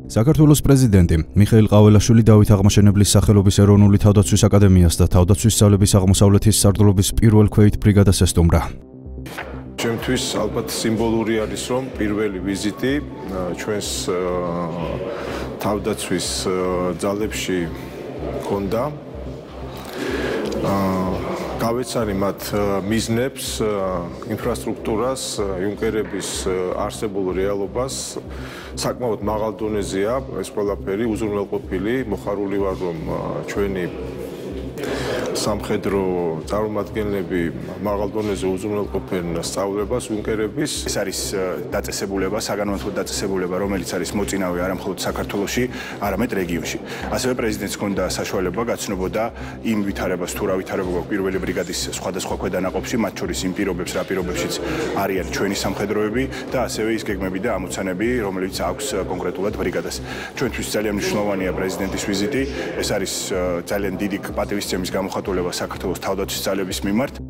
საქართველოს პრეზიდენტი მიხეილ ყაველაშვილი დავით აღმაშენებლის სახელობის ეროვნული თავდაცვის აკადემიას და თავდაცვის სწავლების აღმოსავლეთის სარდლობის პირველ ქვეით ბრიგადას ესტუმრა. Ჩემთვის ალბათ სიმბოლური არის, რომ პირველი ვიზიტი ჩვენს თავდაცვის ძალებში ჰქონდა. გავეცანი მათ მიზნებს, ინფრასტრუქტურას, იუნკერების არსებულ რეალობას, საკმაოდ მაღალ დონეზეა ეს ყველაფერი, უზრუნველყოფილი, მოხარული ვარ, რომ ჩვენი სამხედრო წარმომადგენლები მაღალ დონეზე უზრუნველყოფენ სწავლებას იუნკერების. ეს არის დაწესებულება, საგანმანათლებლო დაწესებულება, რომელიც არის მოწინავე არა მხოლოდ საქართველოში, არამედ რეგიონში. ასევე პრეზიდენტს ჰქონდა საშუალება გაცნობოდა იმ ვითარებას, თუ რა ვითარება გვაქვს პირველი ბრიგადის სხვადასხვა ქვედანაყოფში, მათ შორის იმ პირობებს, რა პირობებშიც არიან ჩვენი სამხედროები და ასევე ის გეგმები და ამოცანები, რომელიც აქვს კონკრეტულად ბრიგადას. ჩვენთვის ძალიან მნიშვნელოვანია პრეზიდენტის ვიზიტი. ეს არის ძალიან დიდი პატივისცემის გამოხატულება საქართველოს თავდაცვის ძალების მიმართ.